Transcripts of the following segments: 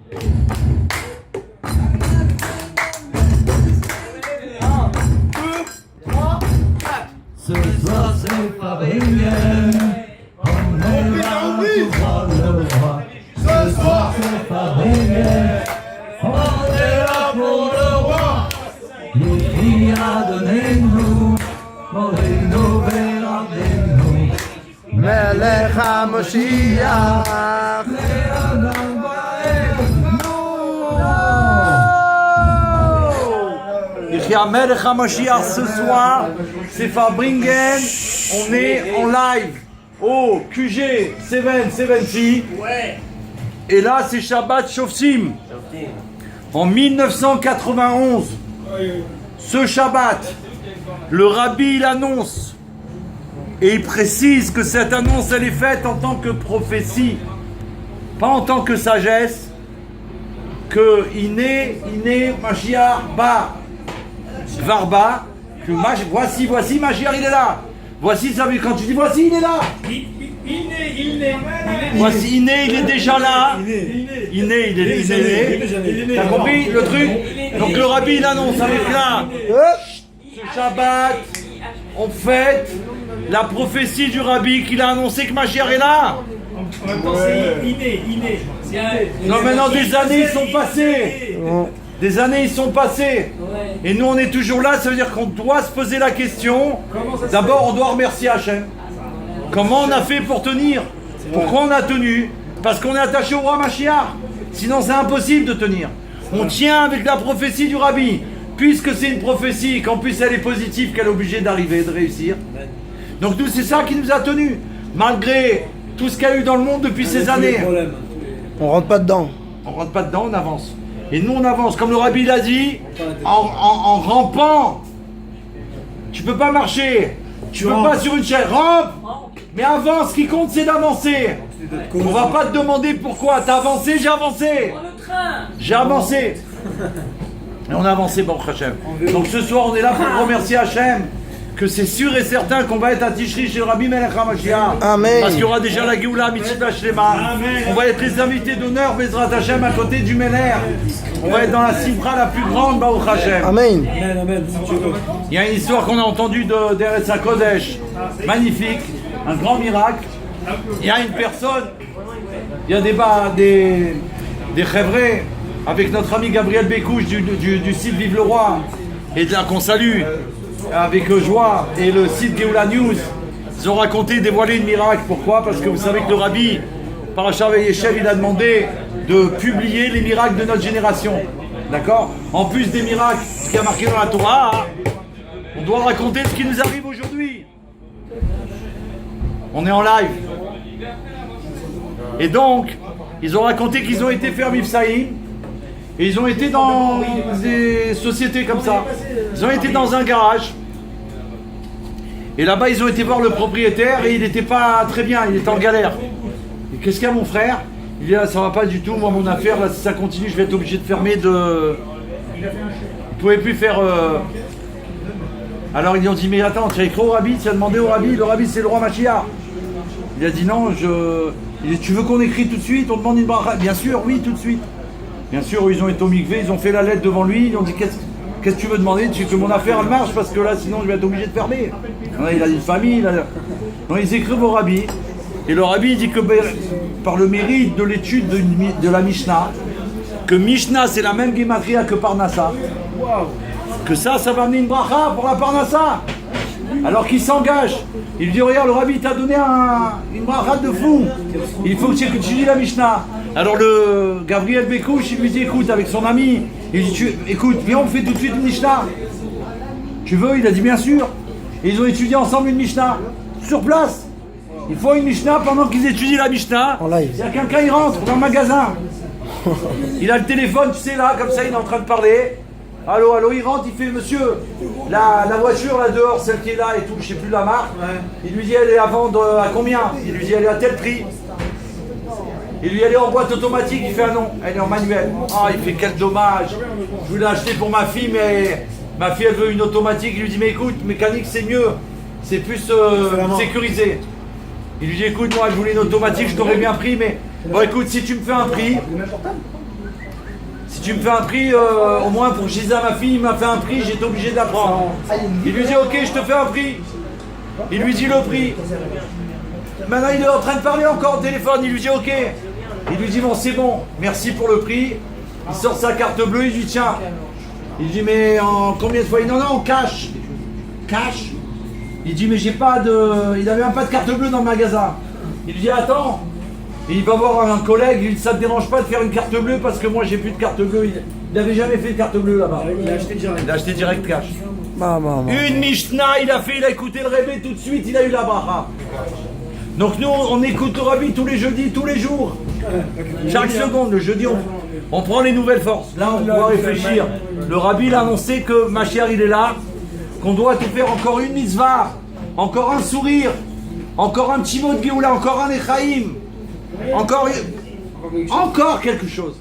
Ce soir c'est Fabringen, on est là pour voir le roi. Ce soir c'est Fabringen, on est là pour le roi. Les filles a donné-nous, Moreno verra-nous. Melech HaMoshiach. Melech HaMoshiach ce soir, c'est Fabringen, on est en live au QG 770. Et là c'est Shabbat Shoftim. En 1991, ce Shabbat, le Rabbi il annonce, et il précise que cette annonce elle est faite en tant que prophétie, pas en tant que sagesse, que Iné, Mashiach, Ba, Varba, que voici, Mashiach il est là. Voici, ça veut quand tu dis voici, il est là. Voici, Iné, il est déjà là. Iné, il est né. T'as compris le truc? Donc le Rabbi il annonce avec là, ce Shabbat, on fête la prophétie du Rabbi qu'il a annoncé que Mashiach est là. En même temps, c'est inné. Non, maintenant des années ils sont passées. Des années ils sont passées. Et nous on est toujours là, ça veut dire qu'on doit se poser la question. D'abord on doit remercier Hachem. Comment on a fait pour tenir? Pourquoi on a tenu? Parce qu'on est attaché au roi Mashiach. Sinon c'est impossible de tenir. On tient avec la prophétie du Rabbi. Puisque c'est une prophétie, qu'en plus elle est positive, qu'elle est obligée d'arriver, de réussir. Donc nous c'est ça qui nous a tenus. Malgré tout ce qu'il y a eu dans le monde depuis ces années. On rentre pas dedans. On rentre pas dedans, on avance. Et nous on avance, comme le Rabbi l'a dit, en rampant. Tu peux pas marcher. Tu peux pas sur une chaise. Rampe. Mais avance, ce qui compte c'est d'avancer. On va pas te demander pourquoi. T'as avancé, j'ai avancé. J'ai avancé. Et on a avancé, Baruch Hashem. Donc ce soir on est là pour remercier Hashem. Que c'est sûr et certain qu'on va être à Tishri chez le Rabbi Melech HaMashiach. Amen. Parce qu'il y aura déjà la Géoula, Mitzvah Shlema. On va être les invités d'honneur, Bezrat Hashem, à côté du Meler. On va être dans la Simra la plus grande, Baruch Hashem. Amen. Il y a une histoire qu'on a entendue d'Eretz HaKodesh. Magnifique, un grand miracle. Il y a une personne, il y a des chèvres avec notre ami Gabriel Bécouche du site Vive le Roi. Et de là qu'on salue. Avec joie et le site Géoula News, ils ont raconté, dévoilé une miracle. Pourquoi? Parce que vous savez que le Rabbi, Parashat Vayeshev, il a demandé de publier les miracles de notre génération. D'accord? En plus des miracles, ce qui a marqué dans la Torah, on doit raconter ce qui nous arrive aujourd'hui. On est en live. Et donc, ils ont raconté qu'ils ont été faire Mifsaïm. Et ils ont été dans des sociétés comme ça. Ils ont été dans un garage. Et là-bas, ils ont été voir le propriétaire et il n'était pas très bien, il était en galère. Et qu'est-ce qu'il y a mon frère? Il dit là, ça va pas du tout, moi mon affaire, là si ça continue, je vais être obligé de fermer de... Vous ne pouvez plus faire... Alors ils ont dit, mais attends, tu as écrit au Rabbi, tu as demandé au Rabbi, le Rabbi c'est le roi Mashiach. Il a dit non, Il dit, tu veux qu'on écrit tout de suite, on demande une bracha? Bien sûr, oui, tout de suite. Bien sûr, ils ont été au mikvé, ils ont fait la lettre devant lui, ils ont dit qu'est-ce que tu veux demander? Tu veux que mon affaire elle marche parce que là sinon je vais être obligé de fermer. Il a une famille, Donc ils écrivent au Rabbi, et le Rabbi dit que par le mérite de l'étude de la Mishnah, que Mishnah c'est la même Gematria que Parnassa, que ça va amener une bracha pour la Parnassa. Alors qu'il s'engage, il lui dit regarde, le Rabbi t'a donné une bracha de fou, il faut que tu étudies la Mishnah. Alors le Gabriel Bécouche, il lui dit écoute, avec son ami, il dit écoute, viens on fait tout de suite une Mishnah. Tu veux? Il a dit bien sûr. Et ils ont étudié ensemble une Mishnah, sur place. Il faut une Mishnah pendant qu'ils étudient la Mishnah. Il y a quelqu'un, il rentre dans le magasin. Il a le téléphone, tu sais là, comme ça il est en train de parler. Allô, il rentre, il fait monsieur, la voiture là dehors, celle qui est là et tout, je sais plus la marque. Il lui dit elle est à vendre à combien? Il lui dit elle est à tel prix. Il lui dit elle est en boîte automatique, il fait ah non, elle est en manuel. Ah il fait quel dommage. Je voulais l'acheter pour ma fille mais ma fille elle veut une automatique. Il lui dit mais écoute, mécanique c'est mieux, c'est plus sécurisé. Il lui dit écoute moi je voulais une automatique, je t'aurais bien pris mais bon écoute si tu me fais un prix. Si tu me fais un prix, au moins pour que je dise à ma fille, il m'a fait un prix, j'étais obligé de la prendre. Il lui dit ok, je te fais un prix. Il lui dit le prix. Maintenant il est en train de parler encore au téléphone, il lui dit ok. Il lui dit bon c'est bon, merci pour le prix. Il sort sa carte bleue, il lui dit tiens. Il dit mais en combien de fois? Il dit non non, cash. Cash. Il dit mais j'ai pas de... Il avait même pas de carte bleue dans le magasin. Il lui dit attends. Et il va voir un collègue, il dit ça te dérange pas de faire une carte bleue parce que moi j'ai plus de carte bleue. Il n'avait jamais fait de carte bleue là-bas. Il a acheté direct. Il a acheté direct cash. Bah. Une Mishnah, il a écouté le Rebbe tout de suite, il a eu la bracha. Donc nous, on écoute le Rabbi tous les jeudis, tous les jours. Chaque seconde, le jeudi, on prend les nouvelles forces. Là, on doit réfléchir. Le Rabbi a annoncé que Mashiach, il est là, qu'on doit tout faire encore une mitzvah, encore un sourire, encore un petit mot de Géoula, encore un Echaïm, encore quelque chose.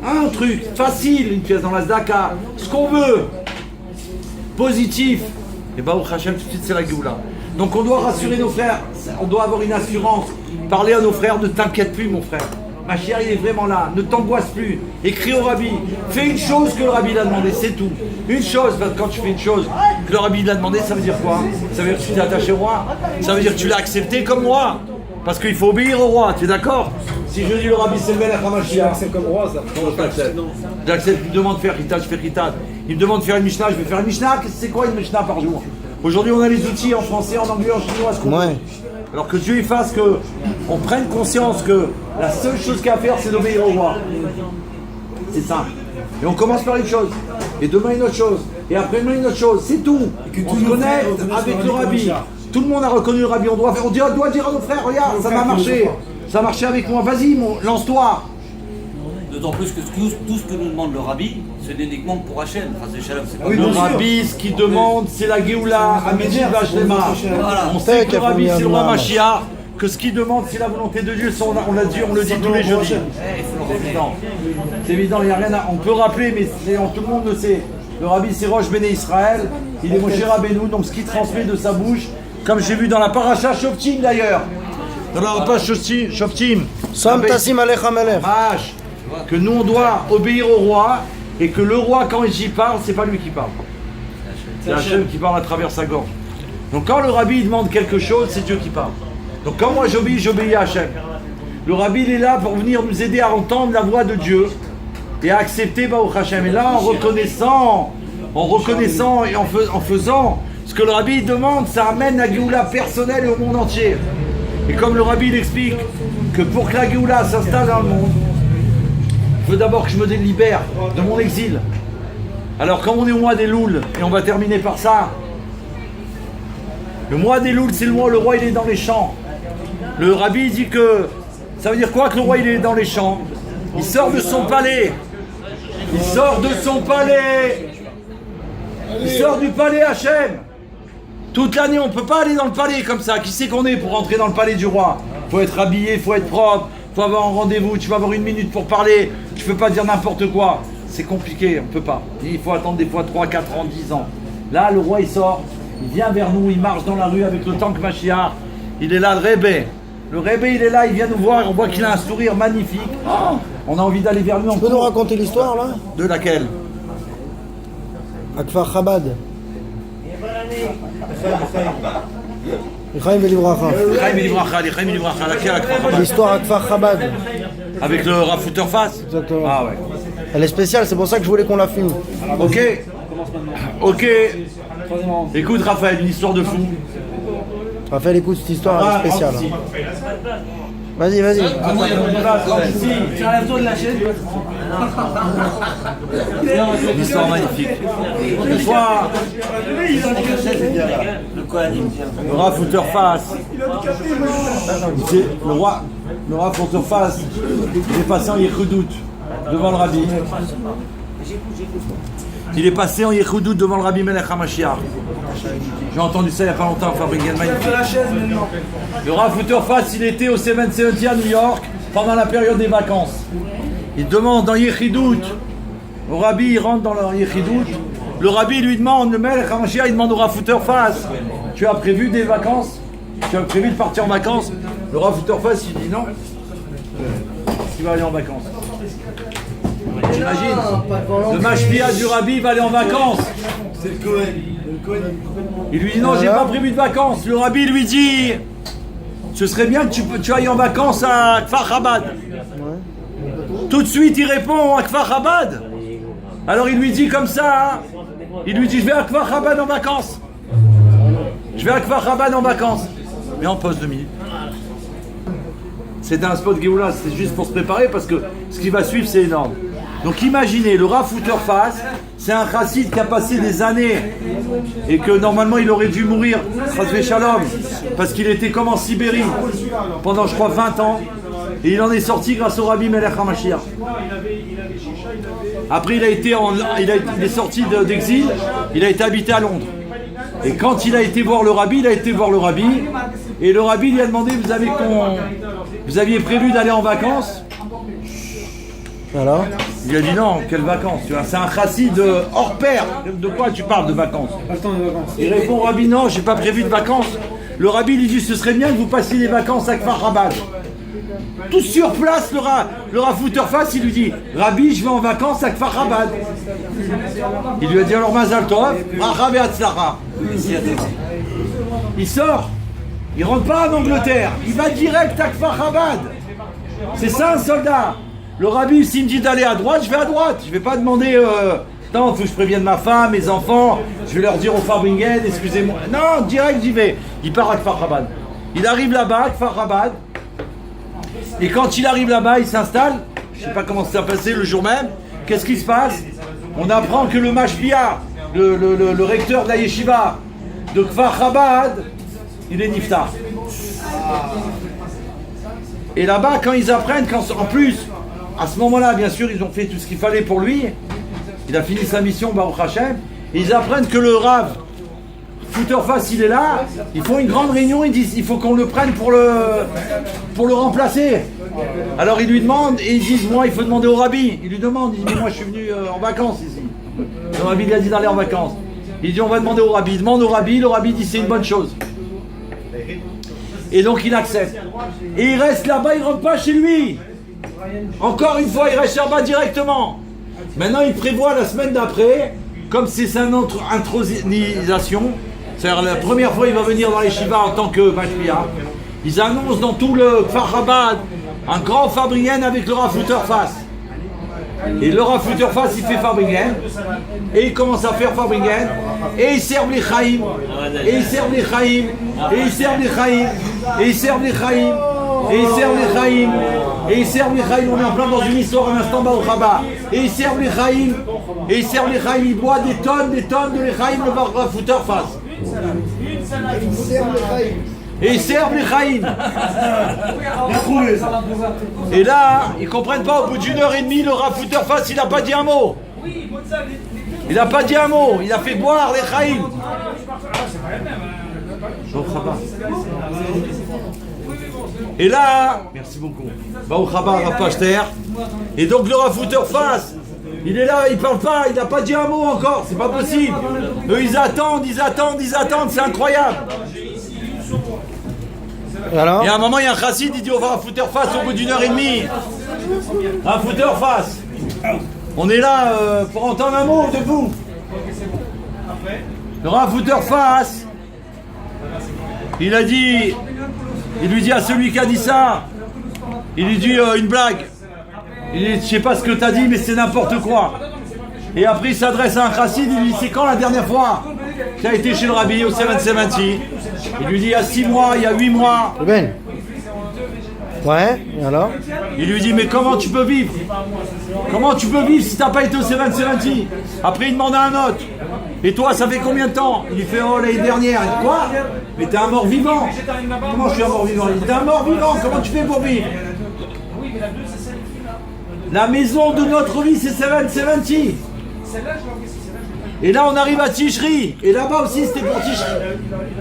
Un truc facile, une pièce dans la Zdaka, ce qu'on veut. Positif, et bah au Hachem tout de suite c'est la Géoula. Donc on doit rassurer nos frères, on doit avoir une assurance, parler à nos frères, ne t'inquiète plus mon frère. Mashiach il est vraiment là, ne t'angoisse plus, écris au Rabbi, fais une chose que le Rabbi l'a demandé, c'est tout. Une chose, parce que quand tu fais une chose que le Rabbi l'a demandé, ça veut dire quoi? Ça veut dire que tu t'es attaché au roi, ça veut dire que tu l'as accepté comme roi, parce qu'il faut obéir au roi, tu es d'accord? Si je dis le Rabbi c'est le Melech HaMashiach, C'est comme roi ça. non, j'accepte, il me demande de faire Ritat, je fais Ritat. Il me demande de faire une Mishnah, je vais faire une Mishnah. C'est quoi une Mishnah par jour? Aujourd'hui, on a les outils en français, en anglais, en chinois, ce qu'on veut. Alors que Dieu il fasse que on prenne conscience que la seule chose qu'il y a à faire, c'est d'obéir au roi. C'est ça. Et on commence par une chose, et demain une autre chose, et après-demain une autre chose, c'est tout. On se connecte avec le Rabbi. Tout le monde a reconnu le Rabbi. On doit dire à nos frères, regarde, ça va marcher. Ça a marché avec moi, vas-y, lance-toi. D'autant plus que tout ce que nous demande le Rabbi, c'est uniquement pour Hachem. C'est pas Le Rabbi, ce qu'il demande, c'est la Géoula, Amédi Vachlema. On sait que le Rabbi, c'est le roi Mashiach, que ce qu'il demande, c'est la volonté de Dieu. Ça, on le dit tous les jeudis. C'est évident. C'est évident, il n'y a rien à... On peut rappeler, mais tout le monde le sait. Le Rabbi, c'est Rosh Béné Israël. Il est Moshe Rabbeinu, donc ce qu'il transmet de sa bouche, comme j'ai vu dans la paracha Shoftim d'ailleurs. Dans la paracha Shoftim. Sam Tassim Alecha Melech. Que nous on doit obéir au roi et que le roi quand il y parle, c'est pas lui qui parle. C'est Hachem qui parle à travers sa gorge. Donc quand le Rabbi demande quelque chose, c'est Dieu qui parle. Donc quand moi j'obéis à Hachem. Le Rabbi il est là pour venir nous aider à entendre la voix de Dieu et à accepter Baruch Hachem. Et là en reconnaissant et en faisant ce que le Rabbi demande, ça amène la Géoula personnelle et au monde entier. Et comme le Rabbi l'explique que pour que la Géoula s'installe dans le monde, il faut d'abord que je me libère de mon exil. Alors comme on est au mois des Louls, et on va terminer par ça, le mois des Louls c'est le mois où le roi il est dans les champs. Le Rabbi dit que, ça veut dire quoi que le roi il est dans les champs? Il sort de son palais. Il sort de son palais. Il sort du palais Hachem. Toute l'année on ne peut pas aller dans le palais comme ça. Qui c'est qu'on est pour rentrer dans le palais du roi? Il faut être habillé, il faut être propre. Il faut avoir un rendez-vous, tu vas avoir une minute pour parler, tu peux pas dire n'importe quoi. C'est compliqué, on peut pas. Il faut attendre des fois 3, 4 ans, 10 ans. Là, le roi il sort, il vient vers nous, il marche dans la rue avec le tank Mashiach. Il est là, le Rebbe. Le Rebbe, il est là, il vient nous voir, on voit qu'il a un sourire magnifique. Oh, on a envie d'aller vers lui. Tu peux nous raconter l'histoire là? De laquelle? Akfar Chabad. L'Chaim Velivracha. L'histoire Akfar Chabad. Avec le Rav Futterfass. Exactement. Ah ouais. Elle est spéciale, c'est pour ça que je voulais qu'on la filme. Ok. Ok. Écoute Raphaël, une histoire de fou. Raphaël, écoute cette histoire, elle est spéciale. Vas-y. Tu enlèves toi de la chaîne. Une histoire magnifique. Une fois, le Rav Futterfass, le Rav Futterfass, il est passé en Yehudout devant le Rabbi. Il est passé en Yehudout devant le Rabbi Melech HaMashiach. J'ai entendu ça il n'y a pas longtemps, Fabrice magnifique. Le Rav Futterfass, il était au 770 à New York pendant la période des vacances. Il demande dans Yehidout, au Rabbi, il rentre dans le Yehidout. Le Rabbi lui demande, le Melech HaMashiach, il demande au Rav Futterfass, tu as prévu des vacances? Tu as prévu de partir en vacances? Le Rav Futterfass, il dit non. Tu vas aller en vacances. t'imagines? Le mashpia du Rabbi va aller en vacances. C'est le Cohen. Il lui dit non, j'ai pas prévu de vacances. Le Rabbi lui dit, ce serait bien que tu ailles en vacances à Kfar Chabad. Tout de suite, il répond à Kfar Chabad. Alors il lui dit comme ça, hein, il lui dit, je vais à Kfar Chabad en vacances. Je vais à Kfar Chabad en vacances. Mais en pause 2 minutes. C'est un spot Géoula, c'est juste pour se préparer parce que ce qui va suivre, c'est énorme. Donc imaginez, le Rav Fouterfas, c'est un chassid qui a passé des années et que normalement il aurait dû mourir, Chas Shalom, parce qu'il était comme en Sibérie pendant je crois 20 ans et il en est sorti grâce au Rabbi Melech HaMashiach. Après il est sorti d'exil, il a été habité à Londres. Et quand il a été voir le Rabbi, et le Rabbi lui a demandé, vous aviez prévu d'aller en vacances? Alors? Il a dit non, quelles vacances? C'est un chassid hors pair. De quoi tu parles de vacances? Pas le temps des vacances. Il répond au Rabbi, non, j'ai pas prévu de vacances. Le Rabbi lui dit, ce serait bien que vous passiez les vacances à Kfar Chabad. Tout sur place, le Rav Fouterfas, il lui dit, Rabbi, je vais en vacances à Kfar Chabad. Il lui a dit, alors Mazal Tov, Bracha ve'atzlacha. Il sort, il rentre pas en Angleterre, il va direct à Kfar Chabad. C'est ça un soldat. Le Rabbi, s'il me dit d'aller à droite, je vais à droite. Je vais pas demander, non, il faut que je prévienne ma femme, mes enfants, je vais leur dire au Fabringen, excusez-moi. Non, direct j'y vais. Il part à Kfar Chabad. Il arrive là-bas, à Kfar Chabad. Et quand il arrive là-bas, il s'installe. Je sais pas comment ça s'est passé le jour même. Qu'est-ce qui se passe? On apprend que le Mashpia, le recteur de la yeshiva de Kfar Chabad, il est niftar. Et là-bas, quand ils apprennent, en plus, à ce moment-là, bien sûr, ils ont fait tout ce qu'il fallait pour lui. Il a fini sa mission, Baruch Hashem. Et ils apprennent que le Rav Fouterfas, il est là. Ils font une grande réunion. Ils disent, il faut qu'on le prenne pour le remplacer. Alors ils lui demandent et ils disent, moi, il faut demander au Rabbi. Il lui demande, il dit, mais moi, je suis venu en vacances ici. Le Rabbi lui a dit d'aller en vacances. Il dit, on va demander au Rabbi. Il demande au Rabbi. Le Rabbi dit, c'est une bonne chose. Et donc il accepte. Et il reste là-bas, il rentre pas chez lui. Encore une fois, il reste là-bas directement. Maintenant, il prévoit la semaine d'après, comme c'est sa intronisation, c'est-à-dire la première fois il va venir dans les Shiva en tant que Mashpia, ils annoncent dans tout le Kfar Chabad un grand Fabringen avec le Rav Fouterfas. Et le Rav Fouterfas, il fait Fabringen, et il commence à faire Fabringen, et il serve les Chaim, et il serve les Chaim, et il serve les Chaim, et il serve les Chaim, et il serve les Chaim, et il serve les Chaim. On est en plein dans une histoire un instant Baruch Haba. Et il serve les Chaim, et il serve les Chaim, il boit des tonnes de les Chaim, le Rav Fouterfas. Et ils servent les Chaim. Et là, ils comprennent pas, au bout d'une heure et demie, le Rav Fouterfas, il n'a pas dit un mot. Il n'a pas dit un mot, il a fait boire les Chaim. Et là, merci beaucoup. Baruch haba Rav Pachter. Et donc le Rav Fouterfas, il est là, il parle pas, il n'a pas dit un mot encore, c'est pas possible. Eux ils attendent, c'est incroyable. Alors? Et à un moment, il y a un chassid, il dit au Rav Fouterfas au bout d'une heure et demie. Rav Fouterfas, on est là pour entendre un mot de vous. Le Rav Fouterfas, il a dit, il lui dit à celui qui a dit ça, il lui dit une blague. Il dit, je sais pas ce que t'as dit, mais c'est n'importe quoi. Et après, il s'adresse à un chassid, il lui dit, c'est quand la dernière fois tu as été chez le Rabbi au 770? Il lui dit, il y a 6 mois, il y a 8 mois. Ben. Ouais, et alors? Il lui dit, mais comment tu peux vivre? Comment tu peux vivre si t'as pas été au 770? Après, il demande à un autre. Et toi, ça fait combien de temps? Il lui fait, oh, l'année dernière. Il dit, quoi? Mais t'es un mort vivant. Comment je suis un mort vivant? Il dit, t'es un mort vivant, comment tu fais pour vivre? La maison de notre vie, c'est 770. Et là, on arrive à Tishri. Et là-bas aussi, c'était pour Tishri.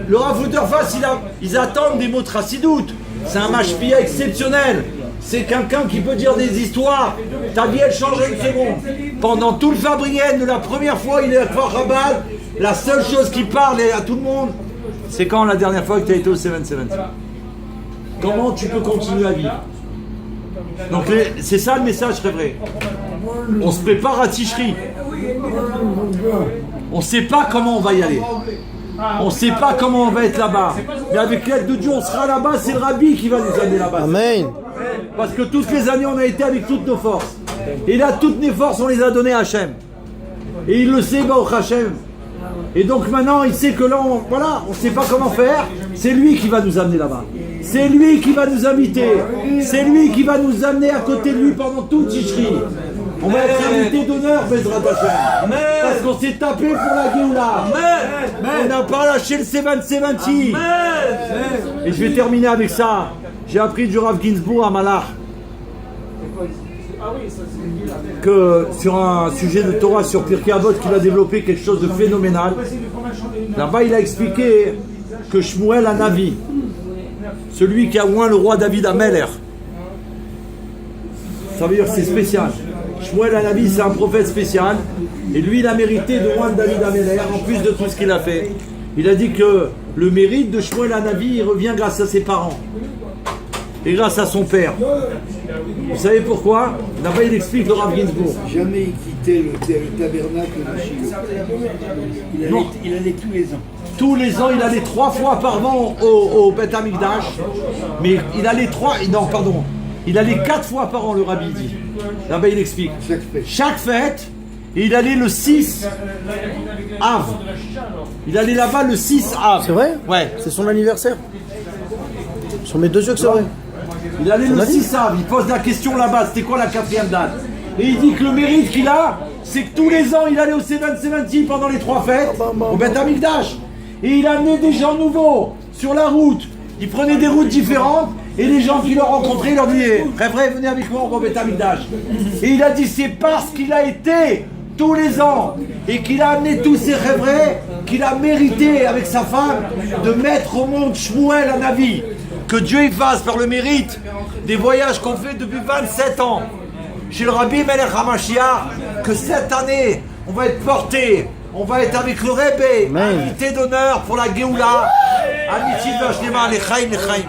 Le Rav Fouterfas, ils attendent des mots de Chassidout. C'est un mashpia exceptionnel. C'est quelqu'un qui peut dire des histoires. Ta vie, elle change une seconde. Pendant tout le Fabringen, de la première fois, il est à Kfar Chabad. La seule chose qui parle à tout le monde, c'est quand la dernière fois que tu as été au 770. Comment tu peux continuer à vivre? Donc c'est ça le message très vrai. On se prépare à Tishri. On ne sait pas comment on va y aller. On ne sait pas comment on va être là-bas. Mais avec l'aide de Dieu, on sera là-bas. C'est le Rabbi qui va nous amener là-bas. Amen. Parce que toutes les années, on a été avec toutes nos forces. Et là, toutes nos forces, on les a données à Hachem. Et il le sait, Baruch Hachem. Et donc maintenant, il sait que là, voilà, on ne sait pas comment faire. C'est lui qui va nous amener là-bas. C'est lui qui va nous inviter. C'est lui qui va nous amener à côté de lui pendant toute Tishri. On va être invité d'honneur, Bezrat Hachem. Parce qu'on s'est tapé pour la Géoula. On n'a pas lâché le 70-70. Et je vais terminer avec ça. J'ai appris du Rav Ginsburg à Malach que sur un sujet de Torah sur Pirkei Avot qu'il a développé quelque chose de phénoménal. Là-bas, il a expliqué que Shmuel Hanavi, celui qui a oint le roi David à Meler, ça veut dire que c'est spécial. Shmuel Hanavi, c'est un prophète spécial. Et lui, il a mérité de oindre David à Meler, en plus de tout ce qu'il a fait. Il a dit que le mérite de Shmuel Hanavi, il revient grâce à ses parents. Et grâce à son père. Vous savez pourquoi? Là-bas, il explique le Rav Ginsburg. Jamais quitté le tabernacle de Shiloh. Il allait tous les ans. Tous les ans, il allait 3 fois par an au Beth Amikdash. Mais il allait il allait 4 fois par an, le Rabbi dit. Là-bas, il explique. Chaque fête, et il allait le 6 Av. Il allait là-bas le 6 Av. C'est vrai? Ouais. C'est son anniversaire. Sur mes 2 yeux que c'est vrai. Il allait le 6 Av, il pose la question là-bas, c'était quoi la 4e date? Et il dit que le mérite qu'il a, c'est que tous les ans, il allait au 70 pendant les 3 fêtes, au Beth Amikdash. Et il amenait des gens nouveaux sur la route. Il prenait des routes différentes, et les gens qui le rencontraient, leur disaient « Frère, venez avec moi, on va au Beth Amikdash. » Et il a dit, c'est parce qu'il a été tous les ans, et qu'il a amené tous ses rêves, qu'il a mérité avec sa femme de mettre au monde Shmuel Hanavi. Que Dieu y fasse par le mérite des voyages qu'on fait depuis 27 ans chez le Rabbi Melech HaMashiach, que cette année on va être porté, on va être avec le Rebbe, invité d'honneur pour la Géoula, Amitiv Vashlema Lechaim Lechaim.